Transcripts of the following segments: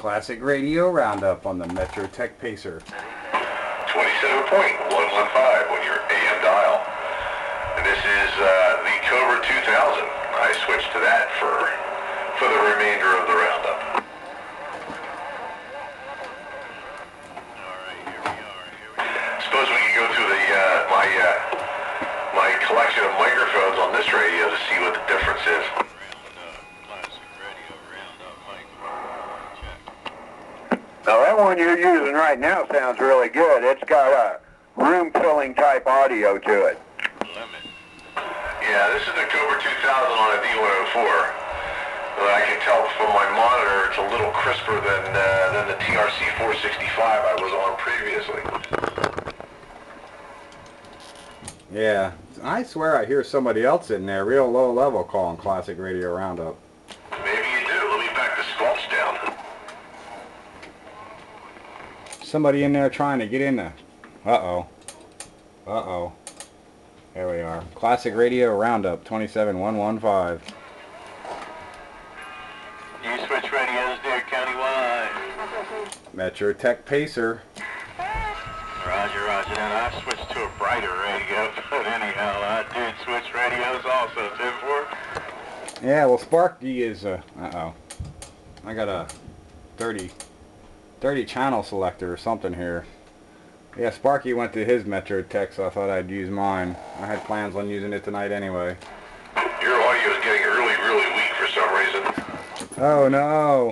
Classic Radio Roundup on the Metrotek Pacer. 27.115 on your AM dial. And this is the Cobra 2000. I switched to that for the remainder of the roundup. Alright, here we are. Suppose we could go through the my collection of microphones on this radio to see what the difference is. Now that one you're using right now sounds really good. It's got a room-filling type audio to it. Yeah, this is the Cobra 2000 on a D104. But I can tell from my monitor it's a little crisper than the TRC 465 I was on previously. Yeah, I swear I hear somebody else in there, real low level, calling Classic Radio Roundup. Maybe you do. Let me back the sculpts down. Somebody in there trying to get in there. Uh-oh. Uh-oh. There we are. Classic Radio Roundup 27115. You switch radios there countywide. Metrotek Pacer. Roger, roger. And I switched to a brighter radio, but anyhow, I did switch radios also, 10-4. Yeah, well, Sparky is, uh-oh. I got a 30 channel selector or something here. Yeah, Sparky went to his Metrotek, so I thought I'd use mine. I had plans on using it tonight anyway. Your audio is getting really weak for some reason. Oh no!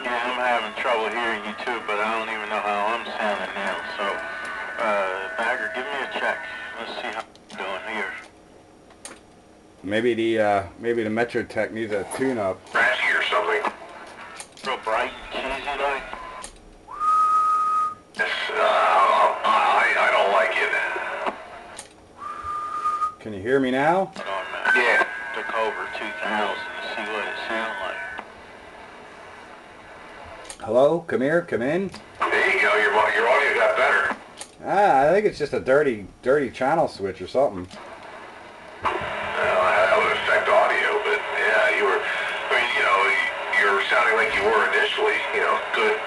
Yeah, I'm having trouble hearing you too, but I don't even know how I'm sounding now. So, Bagger, give me a check. Let's see how I'm doing here. Maybe the Metrotek needs a tune-up. Raspy or something. Real bright and cheesy like. Yes, I don't like it. Can you hear me now? Yeah, took over 2000 to see what it sounded like. Hello? Come here? Come in? There you go, your audio got better. Ah, I think it's just a dirty channel switch or something. That would affect audio, but yeah, you're sounding like you were initially, good.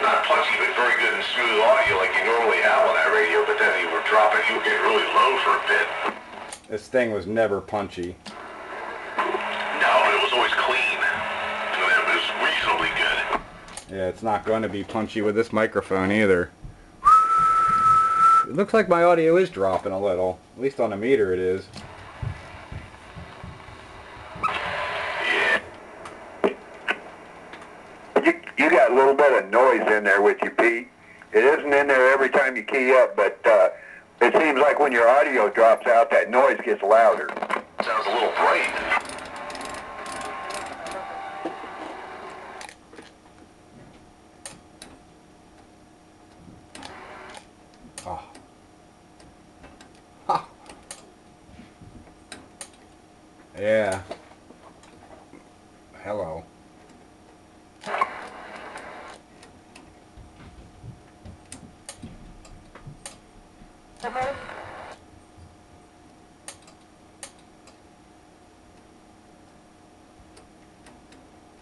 Not punchy, but very good and smooth audio like you normally have on that radio, but then you were getting really low for a bit. This thing was never punchy. No, it was always clean. And it was reasonably good. Yeah, it's not going to be punchy with this microphone either. It looks like my audio is dropping a little. At least on the meter it is. You got a little bit of noise in there with you, Pete. It isn't in there every time you key up, but it seems like when your audio drops out, that noise gets louder. Sounds a little bright. Oh. Ha. Yeah. Hello.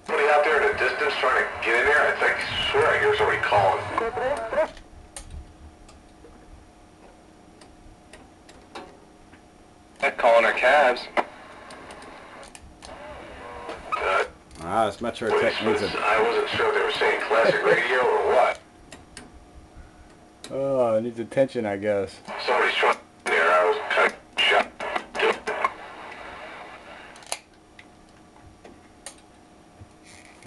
Somebody out there in the distance trying to get in there? I swear I hear somebody calling. They're calling our cabs. This Metrotek needs a... I wasn't sure if they were saying classic radio or what. Oh, it needs attention, I guess. Somebody's trying there. I was kind of shocked.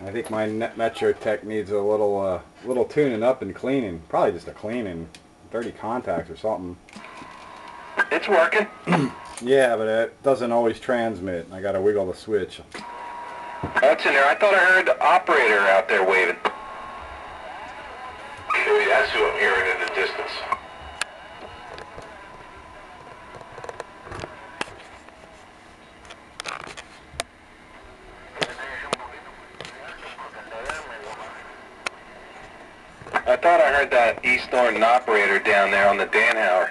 I think my Metrotek needs a little tuning up and cleaning. Probably just a cleaning. Dirty contacts or something. It's working. Yeah, but it doesn't always transmit. I gotta wiggle the switch. That's in there. I thought I heard the operator out there waving. Maybe that's who I'm hearing in the distance. I thought I heard that East Norton operator down there on the Danhauer.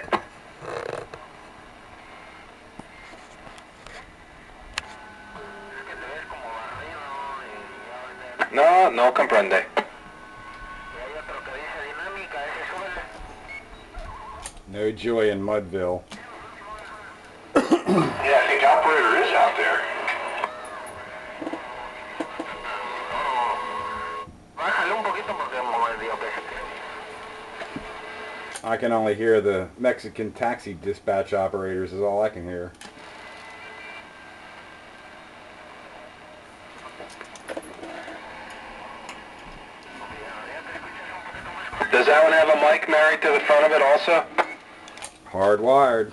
No, no comprende. No joy in Mudville. Yeah, I think operator is out there. I can only hear the Mexican taxi dispatch operators is all I can hear. Does that one have a mic married to the front of it also? Hardwired.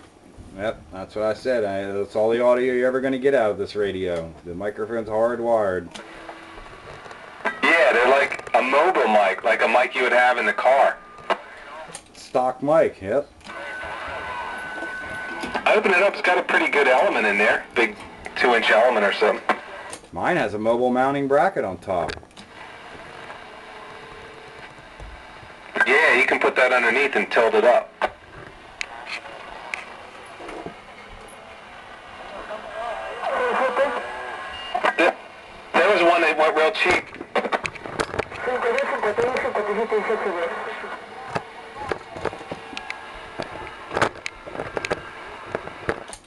Yep, that's what I said. That's all the audio you're ever going to get out of this radio. The microphone's hardwired. Yeah, they're like a mobile mic, like a mic you would have in the car. Stock mic, yep. I open it up, it's got a pretty good element in there. Big 2-inch element or something. Mine has a mobile mounting bracket on top. Yeah, you can put that underneath and tilt it up. There was one that went real cheap.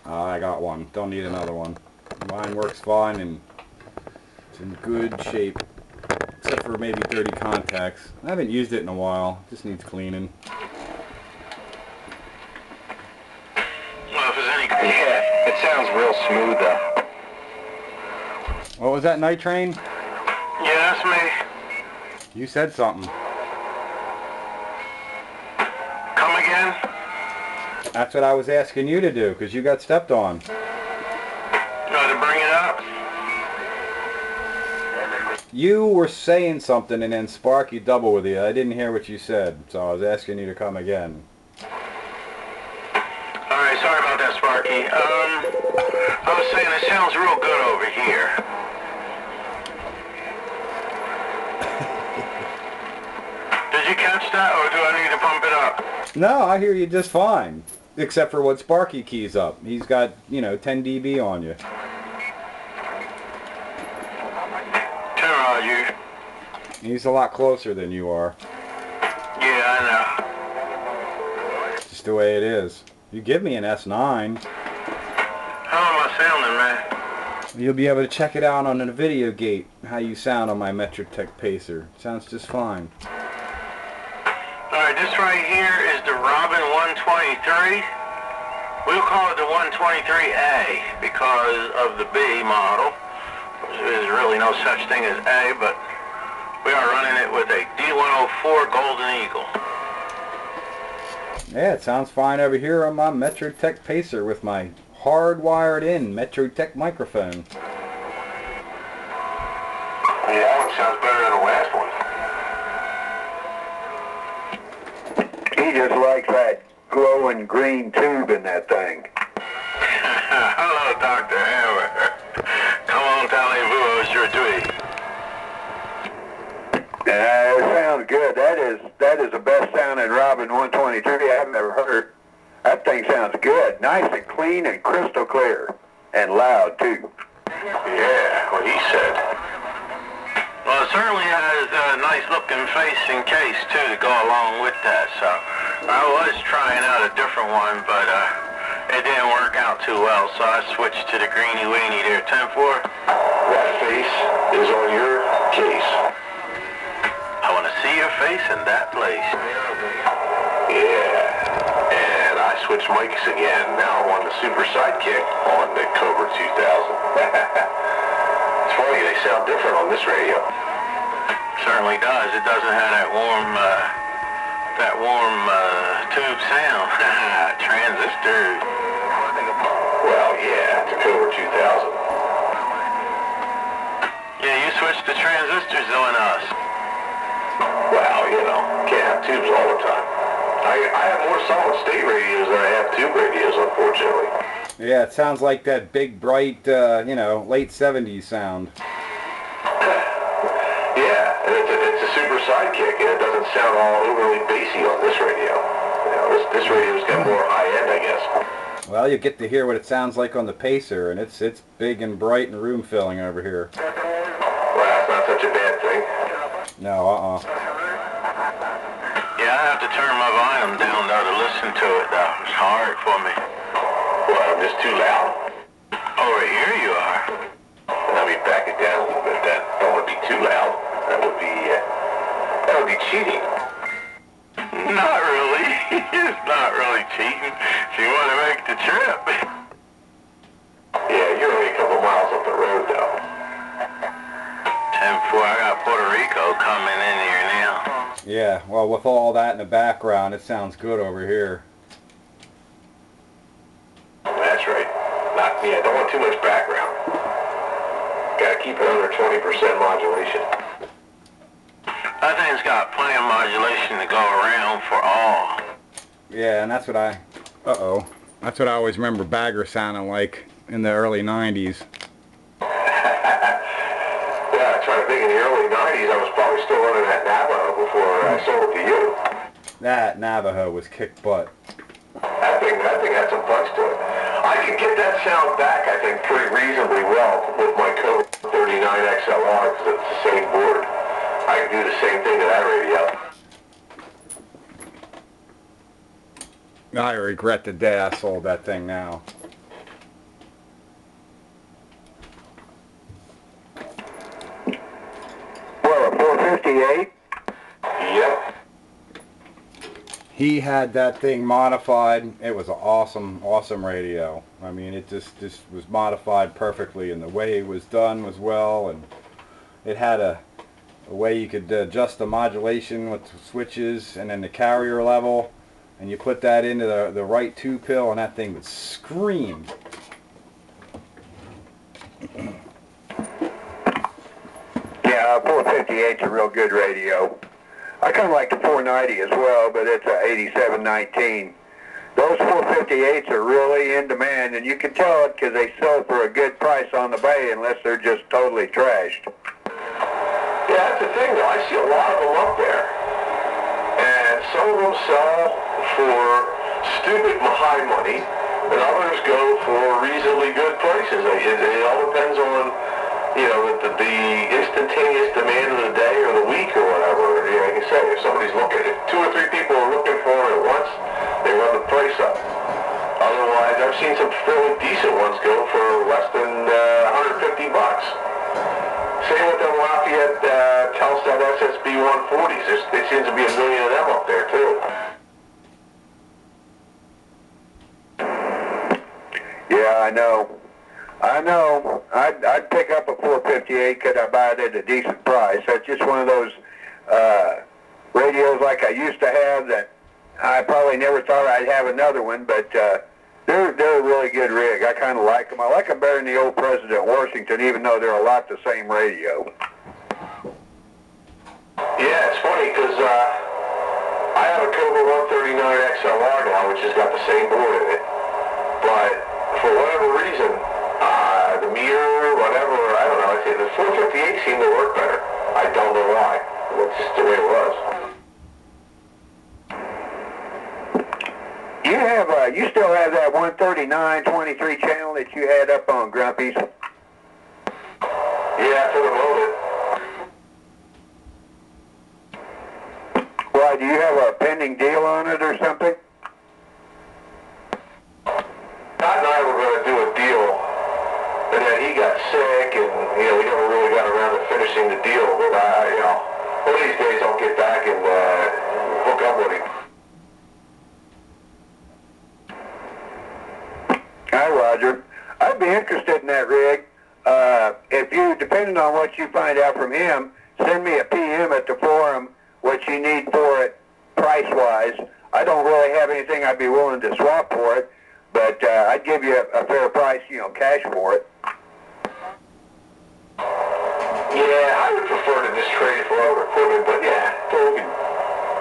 I got one. Don't need another one. Mine works fine and it's in good shape. Except for maybe dirty contacts. I haven't used it in a while. Just needs cleaning. Well, if there's any... Yeah, it sounds real smooth though. What was that, Night Train? Yeah, that's me. You said something. Come again? That's what I was asking you to do, because you got stepped on. Try to bring it up. You were saying something and then Sparky doubled with you. I didn't hear what you said, so I was asking you to come again. Alright, sorry about that, Sparky. I was saying it sounds real good over here. Did you catch that, or do I need to pump it up? No, I hear you just fine. Except for what Sparky keys up. He's got, 10 dB on you. Turn on you. He's a lot closer than you are. Yeah, I know. Just the way it is. You give me an S9. How am I sounding, man? You'll be able to check it out on a video gate, how you sound on my Metrotek Pacer. Sounds just fine. Alright, this right here is the Robin 123. We'll call it the 123A because of the B model. There's really no such thing as A, but we are running it with a D104 Golden Eagle. Yeah, it sounds fine over here on my Metrotek Pacer with my hardwired in Metrotek microphone. Yeah, that one sounds better than the last one. He just likes that glowing green tube in that thing. Hello, Dr. Hammer. Come on, Tallyvoo, your duty. It sounds good. That is the best sounding Robin 123 I've ever heard. That thing sounds good. Nice and clean and crystal clear. And loud, too. Yeah, what he said. Well, it certainly has a nice looking face and case, too, to go along with that. So I was trying out a different one, but it didn't work out too well. So I switched to the greeny weeny there, 10-4. That face is on your case. I want to see your face in that place. Yeah. And I switched mics again. Now I'm on the Super Sidekick on the Cobra 2000. It's funny, they sound different on this radio. Certainly does. It doesn't have that warm tube sound. Transistor. Well, yeah, it's a Cobra 2000. Yeah, you switched the transistors on us. Well, can't have tubes all the time. I have more solid state radios than I have tube radios, unfortunately. Yeah, it sounds like that big, bright, late 70s sound. Yeah, it's a Super Sidekick, and it doesn't sound all overly bassy on this radio. This radio's got more high-end, I guess. Well, you get to hear what it sounds like on the Pacer, and it's big and bright and room-filling over here. Well, that's not such a bad thing. No, Yeah, I have to turn my volume down though to listen to it though. It's hard for me. Well, I'm just too loud. Over here you are. Let me back it down a little bit then. Don't want to be too loud. That would be cheating. Not really. It's not really cheating if you want to make the trip. Yeah, you're only a couple miles up the road though. 10-4, I got Puerto Rico coming in here now. yeah. Well, with all that in the background, it sounds good over here. That's right. Don't want too much background. Gotta keep it under 20% modulation. That thing's got plenty of modulation to go around for all. Yeah, and that's what that's what I always remember Bagger sounding like in the early 90s. Yeah, I try to think in the early 90s, I was probably still running that Navajo before I sold it to you. That Navajo was kick butt. That thing had some punch to it. I can get that sound back, I think, pretty reasonably well with my Code 39 XLR because it's the same board. I can do the same thing to that radio. I regret the day I sold that thing now. Well, a 458? Yep. He had that thing modified. It was an awesome radio. I mean, it just was modified perfectly, and the way it was done was well, and it had a way you could adjust the modulation with the switches and then the carrier level, and you put that into the right 2-pill and that thing would scream. Yeah, 458's a real good radio. I kind of like the 490 as well, but it's a 8719. Those 458s are really in demand, and you can tell it because they sell for a good price on the bay unless they're just totally trashed. Yeah, that's the thing though. I see a lot of them up there. And some of them sell for stupid high money, and others go for reasonably good prices. It all depends on, the instantaneous demand of the day or the week or whatever. Like you say, if somebody's looking, if 2 or 3 people are looking for it at once, they run the price up. Otherwise, I've seen some fairly decent ones go for less than $150. Same with them Lafayette Telstat SSB 140s. There seems to be a million of them up there too. Yeah, I know. I'd pick up a 458 could I buy it at a decent price. That's just one of those radios like I used to have that I probably never thought I'd have another one, but they're a really good rig. I kind of like them. I like them better than the old President Washington, even though they're a lot the same radio. Yeah, it's funny because I have a Cobra 139 XLR now, which has got the same board in it. But for whatever reason, the meter, whatever, I don't know, the 458 seemed to work better. I don't know why. It's just the way it was. You still have that 139 23 channel that you had up on Grumpy's? Yeah, for the moment. Why, do you have a pending deal on it or something? Todd and I were going to do a deal, and then he got sick, and we never really got around to finishing the deal. But one of these days I'll get back and hook up with him. Hi, Roger. I'd be interested in that rig. If you, depending on what you find out from him, send me a PM at the forum what you need for it price-wise. I don't really have anything I'd be willing to swap for it, but I'd give you a fair price, cash for it. Yeah, I would prefer to just trade it for other equipment, but yeah, we can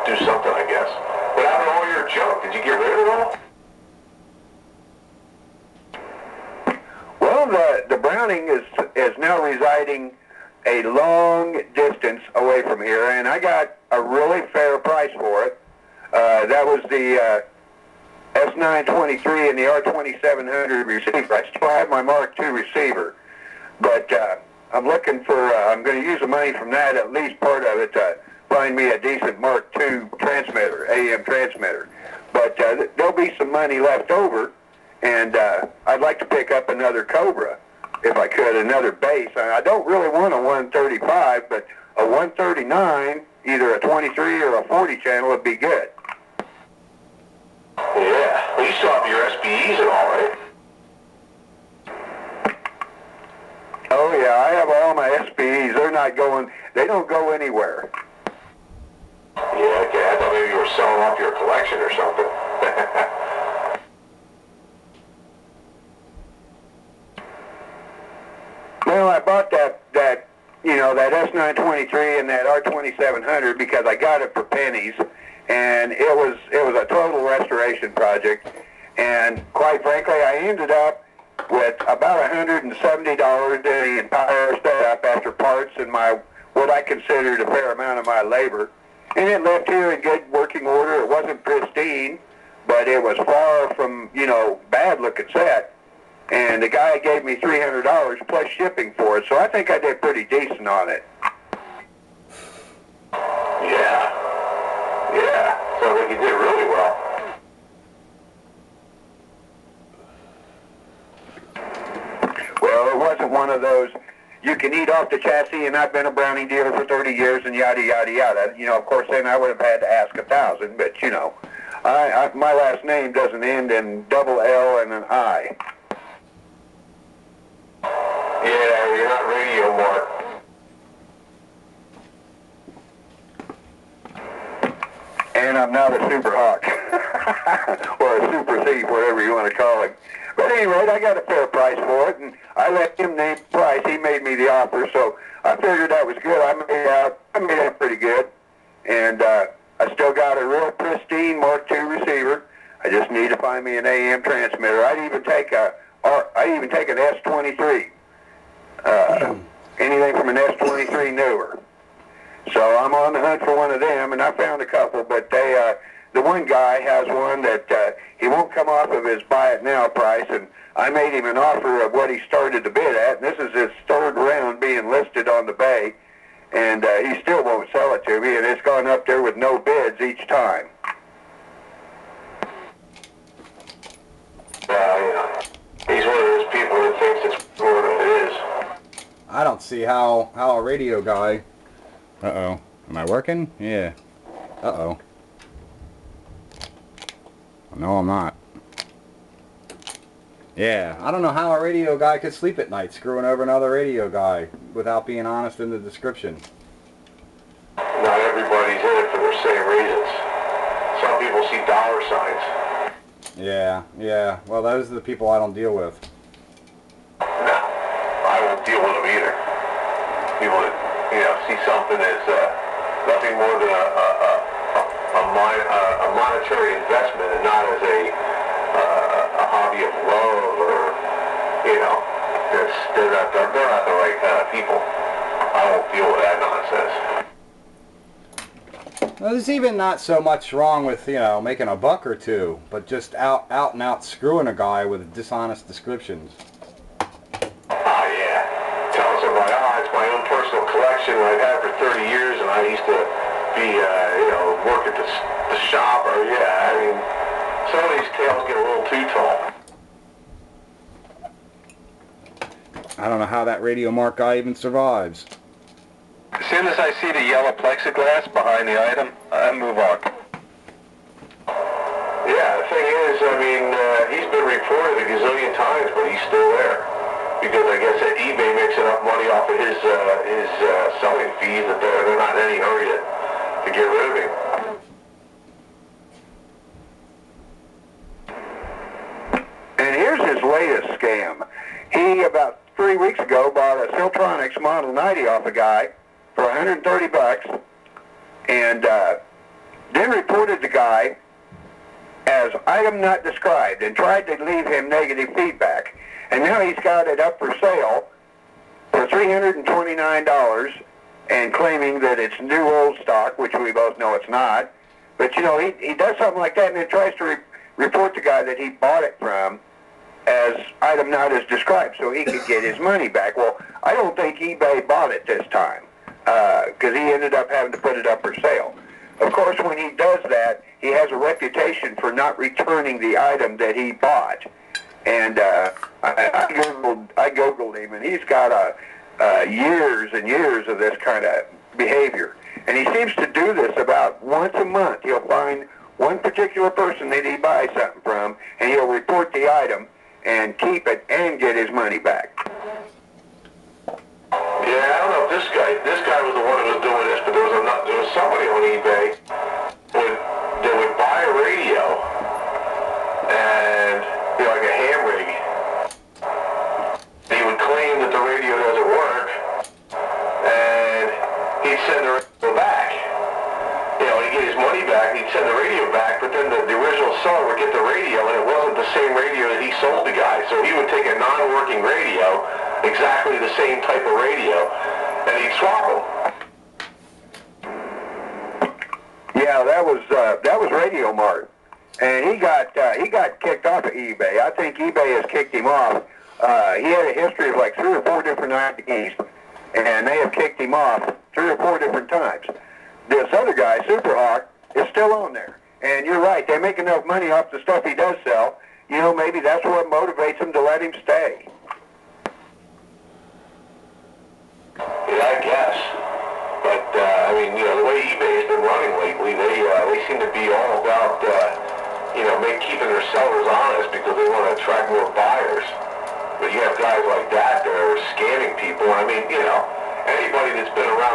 do something, I guess. What happened to all your junk? Did you get rid of it all? Well, the Browning is now residing a long distance away from here, and I got a really fair price for it. That was the S923 and the R2700 receiver. I still have my Mark II receiver, but I'm looking for, I'm going to use the money from that, at least part of it, to find me a decent Mark II transmitter, AM transmitter. But there'll be some money left over, and I'd like to pick up another Cobra, if I could, another bass. I don't really want a 135, but a 139, either a 23 or a 40 channel would be good. Yeah. Well, you still have your SBEs and all, right? Oh yeah, I have all my SBEs. They're not going, they don't go anywhere. Yeah, okay. I thought maybe you were selling off your collection or something. Well, I bought that S923 and that R2700 because I got it for pennies, and it was a total restoration project. And quite frankly, I ended up with about $170 to the entire setup after parts and what I considered a fair amount of my labor. And it left here in good working order. It wasn't pristine, but it was far from, bad looking set. And the guy gave me $300 plus shipping for it, so I think I did pretty decent on it. Yeah. Yeah. Sounds like you did really well. Well, it wasn't one of those, you can eat off the chassis and I've been a Browning dealer for 30 years and yada, yada, yada. Of course, then I would have had to ask 1,000, but, my last name doesn't end in double L and an I. Yeah, you're not radio, Mark. And I'm not a super hawk. Or a super thief, whatever you want to call it. But anyway, I got a fair price for it, and I let him name the price. He made me the offer, so I figured that was good. I made out pretty good. And I still got a real pristine Mark II receiver. I just need to find me an AM transmitter. I'd even take an S23. Anything from an S23 newer. So I'm on the hunt for one of them, and I found a couple, but the one guy has one that he won't come off of his buy it now price, and I made him an offer of what he started to bid at, and this is his third round being listed on the bay, and he still won't sell it to me, and it's gone up there with no bids each time. He's one of those people that thinks it's more than it is. I don't see how a radio guy... Uh-oh. Am I working? Yeah. Uh-oh. No, I'm not. Yeah, I don't know how a radio guy could sleep at night screwing over another radio guy without being honest in the description. Not everybody's in it for the same reasons. Some people see dollar signs. Yeah. Well, those are the people I don't deal with. No, I won't deal with them either. People that, see something as nothing more than a monetary investment and not as a hobby of love or, they're not the right kind of people. I won't deal with that nonsense. Well, there's even not so much wrong with, making a buck or two, but just out and out screwing a guy with dishonest descriptions. Yeah. Telling somebody, it's my own personal collection that I've had for 30 years and I used to be, work at the shop or, some of these tales get a little too tall. I don't know how that Radio Mark guy even survives. As soon as I see the yellow plexiglass behind the item, I move on. Yeah, the thing is, he's been reported a gazillion times, but he's still there. Because I guess that eBay makes enough money off of his selling fees that they're not in any hurry to get rid of him. And here's his latest scam. He, about 3 weeks ago, bought a Siltronics Model 90 off a guy for $130, and then reported the guy as item not described and tried to leave him negative feedback. And now he's got it up for sale for $329 and claiming that it's new old stock, which we both know it's not. But, he does something like that and then tries to report the guy that he bought it from as item not as described, so he could get his money back. Well, I don't think eBay bought it this time, because he ended up having to put it up for sale. Of course, when he does that, he has a reputation for not returning the item that he bought. And I Googled him, and he's got years and years of this kind of behavior. And he seems to do this about once a month. He'll find one particular person that he buys something from, and he'll report the item and keep it and get his money back. Yeah, I don't know if this guy was the one who was doing this, but there was somebody on eBay that would buy a radio and like a ham rig. He would claim that the radio doesn't work, and he'd send the radio back. He'd get his money back, he'd send the radio back, but then the original seller would get the radio, and it wasn't the same radio that he sold the guy. So he would take a non-working radio, exactly the same type of radio, and he'd swap them. Yeah, that was Radio Mart, and he got kicked off of eBay. I think eBay has kicked him off. He had a history of like 3 or 4 different IDs, and they have kicked him off 3 or 4 different times. This other guy, Superhawk, is still on there. And you're right, they make enough money off the stuff he does sell. Maybe that's what motivates them to let him stay. Yeah, I guess. But, the way eBay's been running lately, they seem to be all about, keeping their sellers honest because they want to attract more buyers. But you have guys like that are scamming people. Anybody that's been around